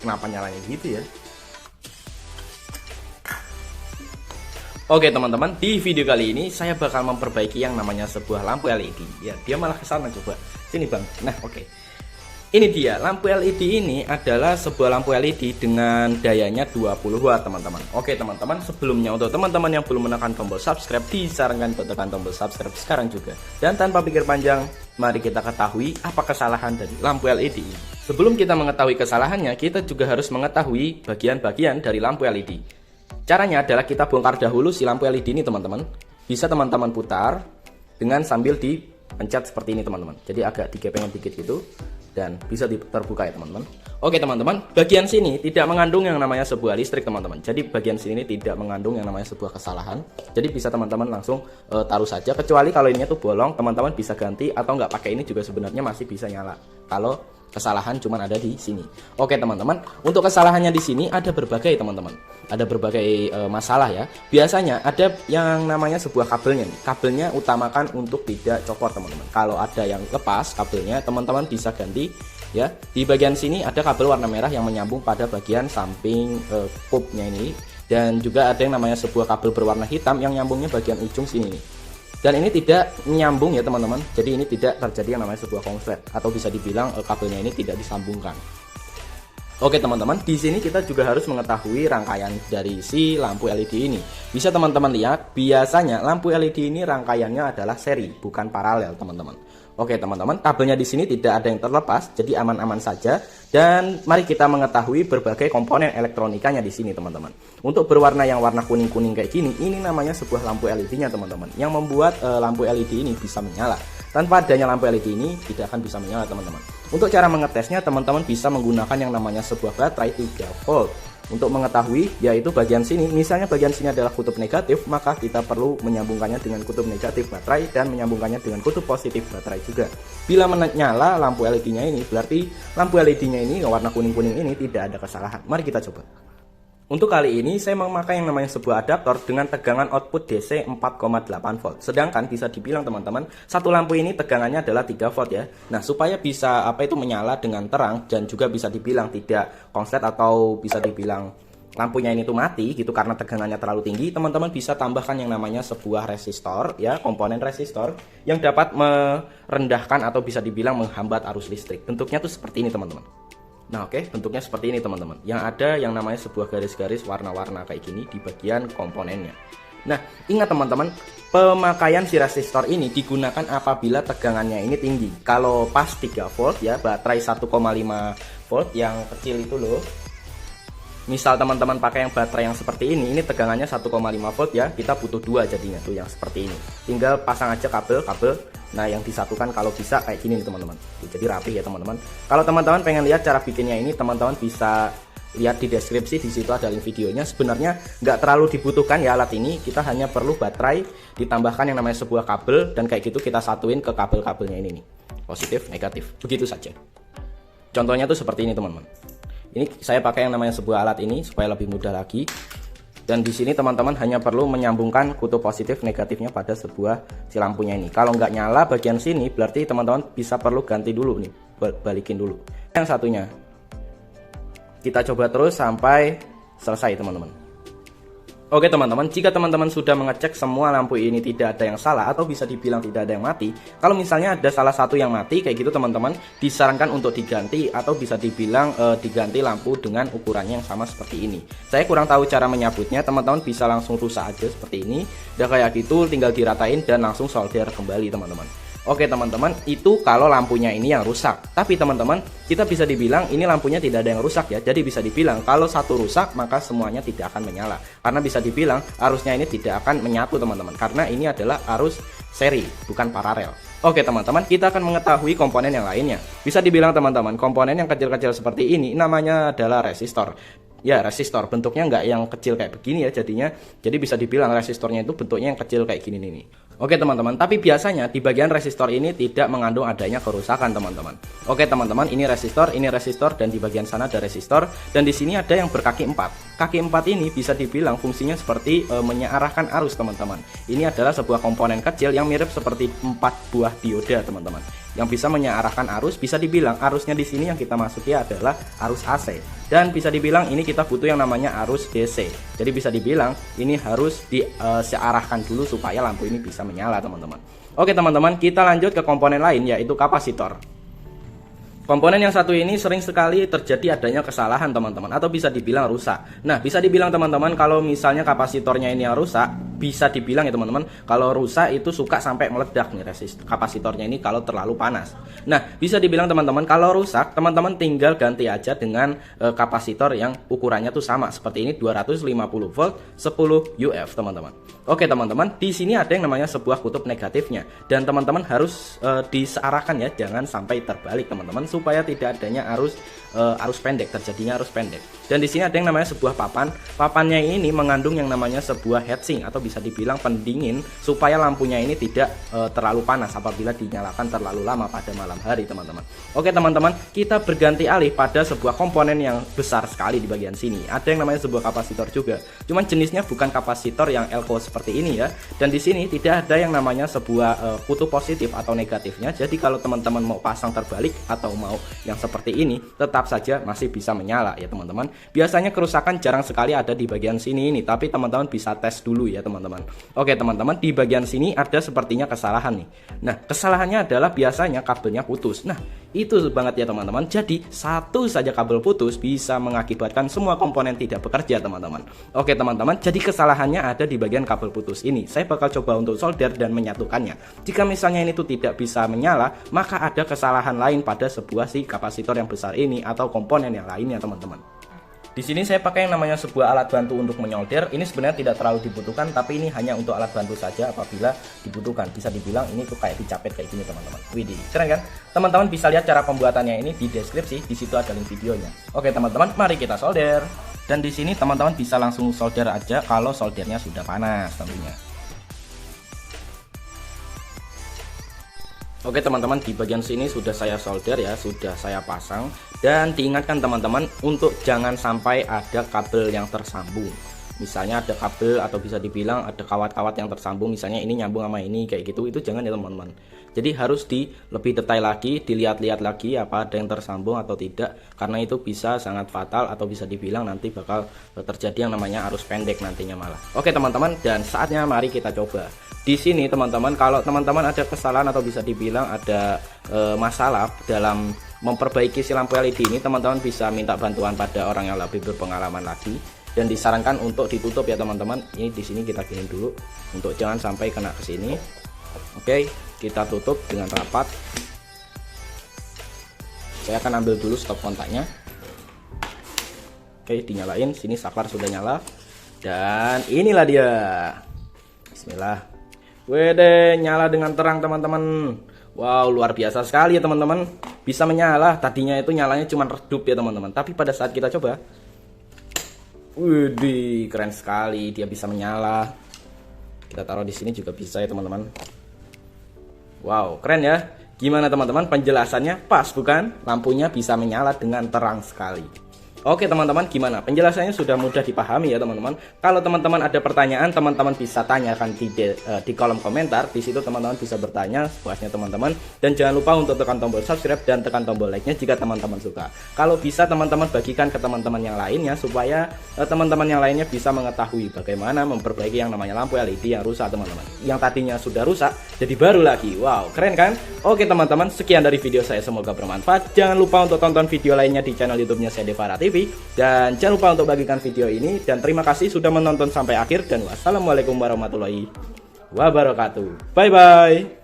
Kenapa nyalanya gitu ya? Oke teman-teman, di video kali ini saya bakal memperbaiki yang namanya sebuah lampu LED. Ya, dia malah kesana coba. Sini bang. Nah oke. Ini dia, lampu LED ini adalah sebuah lampu LED dengan dayanya 20 watt teman-teman. Oke teman-teman, sebelumnya untuk teman-teman yang belum menekan tombol subscribe, disarankan untuk tekan tombol subscribe sekarang juga. Dan tanpa pikir panjang, mari kita ketahui apa kesalahan dari lampu LED ini. Sebelum kita mengetahui kesalahannya, kita juga harus mengetahui bagian-bagian dari lampu LED. Caranya adalah kita bongkar dahulu si lampu LED ini teman-teman. Bisa teman-teman putar dengan sambil dipencet seperti ini teman-teman. Jadi agak digepengin dikit gitu dan bisa terbuka ya teman-teman. Oke teman-teman, bagian sini tidak mengandung yang namanya sebuah listrik teman-teman. Jadi bagian sini tidak mengandung yang namanya sebuah kesalahan. Jadi bisa teman-teman langsung taruh saja. Kecuali kalau ini tuh bolong, teman-teman bisa ganti atau nggak pakai ini juga sebenarnya masih bisa nyala. Kalau kesalahan cuma ada di sini. Oke teman-teman, untuk kesalahannya di sini ada berbagai teman-teman. Ada berbagai masalah ya. Biasanya ada yang namanya sebuah kabelnya. Kabelnya utamakan untuk tidak copot teman-teman. Kalau ada yang lepas kabelnya, teman-teman bisa ganti ya. Di bagian sini ada kabel warna merah yang menyambung pada bagian samping pupnya ini. Dan juga ada yang namanya sebuah kabel berwarna hitam yang nyambungnya bagian ujung sini nih. Dan ini tidak nyambung ya teman-teman. Jadi ini tidak terjadi yang namanya sebuah konslet atau bisa dibilang kabelnya ini tidak disambungkan. Oke teman-teman, di sini kita juga harus mengetahui rangkaian dari si lampu LED ini. Bisa teman-teman lihat, biasanya lampu LED ini rangkaiannya adalah seri, bukan paralel teman-teman. Oke teman-teman, kabelnya di sini tidak ada yang terlepas, jadi aman-aman saja. Dan mari kita mengetahui berbagai komponen elektronikanya di sini teman-teman. Untuk berwarna yang warna kuning-kuning kayak gini, ini namanya sebuah lampu LED-nya teman-teman. Yang membuat lampu LED ini bisa menyala. Tanpa adanya lampu LED ini tidak akan bisa menyala teman-teman. Untuk cara mengetesnya, teman-teman bisa menggunakan yang namanya sebuah baterai 3 volt. Untuk mengetahui, yaitu bagian sini, misalnya bagian sini adalah kutub negatif, maka kita perlu menyambungkannya dengan kutub negatif baterai dan menyambungkannya dengan kutub positif baterai juga. Bila menyala lampu LED-nya ini, berarti lampu LED-nya ini warna kuning-kuning ini tidak ada kesalahan. Mari kita coba. Untuk kali ini saya memakai yang namanya sebuah adaptor dengan tegangan output DC 4,8 volt. Sedangkan bisa dibilang teman-teman, satu lampu ini tegangannya adalah 3 volt ya. Nah, supaya bisa menyala dengan terang dan juga bisa dibilang tidak konslet atau bisa dibilang lampunya ini tuh mati gitu karena tegangannya terlalu tinggi, teman-teman bisa tambahkan yang namanya sebuah resistor ya, komponen resistor yang dapat merendahkan atau bisa dibilang menghambat arus listrik. Bentuknya tuh seperti ini teman-teman. Nah oke, bentuknya seperti ini teman-teman. Yang ada yang namanya sebuah garis-garis warna-warna kayak gini di bagian komponennya. Nah ingat teman-teman, pemakaian si resistor ini digunakan apabila tegangannya ini tinggi. Kalau pas 3 volt ya, baterai 1,5 volt yang kecil itu loh. Misal teman-teman pakai yang baterai yang seperti ini tegangannya 1,5 volt ya, kita butuh 2 jadinya tuh yang seperti ini. Tinggal pasang aja kabel. Nah yang disatukan kalau bisa kayak gini nih teman-teman. Jadi rapi ya teman-teman. Kalau teman-teman pengen lihat cara bikinnya ini, teman-teman bisa lihat di deskripsi, di situ ada link videonya. Sebenarnya nggak terlalu dibutuhkan ya alat ini. Kita hanya perlu baterai, ditambahkan yang namanya sebuah kabel, dan kayak gitu kita satuin ke kabel-kabelnya ini nih. Positif, negatif, begitu saja. Contohnya tuh seperti ini teman-teman. Ini saya pakai yang namanya sebuah alat ini supaya lebih mudah lagi. Dan di sini teman-teman hanya perlu menyambungkan kutub positif negatifnya pada sebuah si lampunya ini. Kalau nggak nyala bagian sini, berarti teman-teman bisa perlu ganti dulu nih, balikin dulu. Yang satunya kita coba terus sampai selesai teman-teman. Oke teman-teman, jika teman-teman sudah mengecek semua lampu ini tidak ada yang salah atau bisa dibilang tidak ada yang mati. Kalau misalnya ada salah satu yang mati kayak gitu teman-teman, disarankan untuk diganti atau bisa dibilang diganti lampu dengan ukurannya yang sama seperti ini. Saya kurang tahu cara menyabutnya, teman-teman bisa langsung rusak aja seperti ini. Udah kayak gitu tinggal diratain dan langsung solder kembali teman-teman. Oke teman-teman, itu kalau lampunya ini yang rusak. Tapi teman-teman, kita bisa dibilang ini lampunya tidak ada yang rusak ya. Jadi bisa dibilang kalau satu rusak maka semuanya tidak akan menyala. Karena bisa dibilang arusnya ini tidak akan menyatu teman-teman. Karena ini adalah arus seri, bukan paralel. Oke teman-teman, kita akan mengetahui komponen yang lainnya. Bisa dibilang teman-teman, komponen yang kecil-kecil seperti ini namanya adalah resistor. Ya resistor, bentuknya nggak yang kecil kayak begini ya jadinya. Jadi bisa dibilang resistornya itu bentuknya yang kecil kayak gini nih. Oke teman-teman, tapi biasanya di bagian resistor ini tidak mengandung adanya kerusakan teman-teman. Oke teman-teman, ini resistor, dan di bagian sana ada resistor, dan di sini ada yang berkaki 4. Kaki 4 ini bisa dibilang fungsinya seperti menyearahkan arus teman-teman. Ini adalah sebuah komponen kecil yang mirip seperti 4 buah dioda teman-teman, yang bisa menyearahkan arus. Bisa dibilang arusnya di sini yang kita masuki adalah arus AC, dan bisa dibilang ini kita butuh yang namanya arus DC. Jadi bisa dibilang ini harus disearahkan dulu supaya lampu ini bisa menyala teman-teman. Oke teman-teman, kita lanjut ke komponen lain, yaitu kapasitor. Komponen yang satu ini sering sekali terjadi adanya kesalahan teman-teman, atau bisa dibilang rusak. Nah, bisa dibilang teman-teman kalau misalnya kapasitornya ini yang rusak, bisa dibilang ya teman-teman, kalau rusak itu suka sampai meledak nih kapasitornya ini kalau terlalu panas. Nah, bisa dibilang teman-teman kalau rusak, teman-teman tinggal ganti aja dengan kapasitor yang ukurannya tuh sama seperti ini, 250 volt 10 UF teman-teman. Oke teman-teman, di sini ada yang namanya sebuah kutub negatifnya, dan teman-teman harus disearahkan ya, jangan sampai terbalik teman-teman, supaya tidak adanya arus pendek, terjadinya arus pendek. Dan di sini ada yang namanya sebuah papan. Papannya ini mengandung yang namanya sebuah heatsink, atau bisa dibilang pendingin, supaya lampunya ini tidak terlalu panas apabila dinyalakan terlalu lama pada malam hari teman-teman. Oke teman-teman, kita berganti alih pada sebuah komponen yang besar sekali di bagian sini. Ada yang namanya sebuah kapasitor juga, cuman jenisnya bukan kapasitor yang elko seperti ini ya. Dan di sini tidak ada yang namanya sebuah kutub positif atau negatifnya. Jadi kalau teman-teman mau pasang terbalik atau mau yang seperti ini, tetap saja masih bisa menyala ya teman-teman. Biasanya kerusakan jarang sekali ada di bagian sini ini, tapi teman-teman bisa tes dulu ya teman-teman. Oke teman-teman, di bagian sini ada sepertinya kesalahan nih. Nah, kesalahannya adalah biasanya kabelnya putus. Nah, itu banget ya teman-teman. Jadi satu saja kabel putus bisa mengakibatkan semua komponen tidak bekerja teman-teman. Oke teman-teman, jadi kesalahannya ada di bagian kabel putus ini. Saya bakal coba untuk solder dan menyatukannya. Jika misalnya ini tuh tidak bisa menyala, maka ada kesalahan lain pada sebuah si kapasitor yang besar ini atau komponen yang lainnya teman-teman. Di sini saya pakai yang namanya sebuah alat bantu untuk menyolder. Ini sebenarnya tidak terlalu dibutuhkan, tapi ini hanya untuk alat bantu saja apabila dibutuhkan. Bisa dibilang ini tuh kayak dicapit kayak gini teman-teman. Widih, keren kan? Teman-teman bisa lihat cara pembuatannya ini di deskripsi. Di situ ada link videonya. Oke teman-teman, mari kita solder. Dan di sini teman-teman bisa langsung solder aja kalau soldernya sudah panas tentunya. Oke teman-teman, di bagian sini sudah saya solder ya, sudah saya pasang. Dan diingatkan teman-teman untuk jangan sampai ada kabel yang tersambung. Misalnya ada kabel atau bisa dibilang ada kawat-kawat yang tersambung, misalnya ini nyambung sama ini kayak gitu, itu jangan ya teman-teman. Jadi harus lebih detail lagi, dilihat-lihat lagi apa ada yang tersambung atau tidak, karena itu bisa sangat fatal atau bisa dibilang nanti bakal terjadi yang namanya arus pendek nantinya malah. Oke teman-teman, dan saatnya mari kita coba. Di sini teman-teman, kalau teman-teman ada kesalahan atau bisa dibilang ada masalah dalam memperbaiki si lampu LED ini, teman-teman bisa minta bantuan pada orang yang lebih berpengalaman lagi, dan disarankan untuk ditutup ya teman-teman. Ini di sini kita gini dulu untuk jangan sampai kena ke sini. Oke, kita tutup dengan rapat. Saya akan ambil dulu stop kontaknya. Oke, dinyalain. Sini saklar sudah nyala, dan inilah dia. Bismillah. Wede, nyala dengan terang teman-teman. Wow, luar biasa sekali ya teman-teman. Bisa menyala. Tadinya itu nyalanya cuma redup ya teman-teman, tapi pada saat kita coba, widih, keren sekali, dia bisa menyala. Kita taruh di sini juga bisa ya teman-teman. Wow, keren ya. Gimana teman-teman, penjelasannya pas bukan? Lampunya bisa menyala dengan terang sekali. Oke teman-teman, gimana? Penjelasannya sudah mudah dipahami ya teman-teman. Kalau teman-teman ada pertanyaan, teman-teman bisa tanyakan di kolom komentar. Di situ teman-teman bisa bertanya sepuasnya teman-teman. Dan jangan lupa untuk tekan tombol subscribe dan tekan tombol like-nya jika teman-teman suka. Kalau bisa teman-teman bagikan ke teman-teman yang lainnya, supaya teman-teman yang lainnya bisa mengetahui bagaimana memperbaiki yang namanya lampu LED yang rusak teman-teman. Yang tadinya sudah rusak jadi baru lagi. Wow, keren kan? Oke teman-teman, sekian dari video saya, semoga bermanfaat. Jangan lupa untuk tonton video lainnya di channel YouTube-nya saya Devara TV. Dan jangan lupa untuk bagikan video ini. Dan terima kasih sudah menonton sampai akhir. Dan wassalamualaikum warahmatullahi wabarakatuh. Bye bye.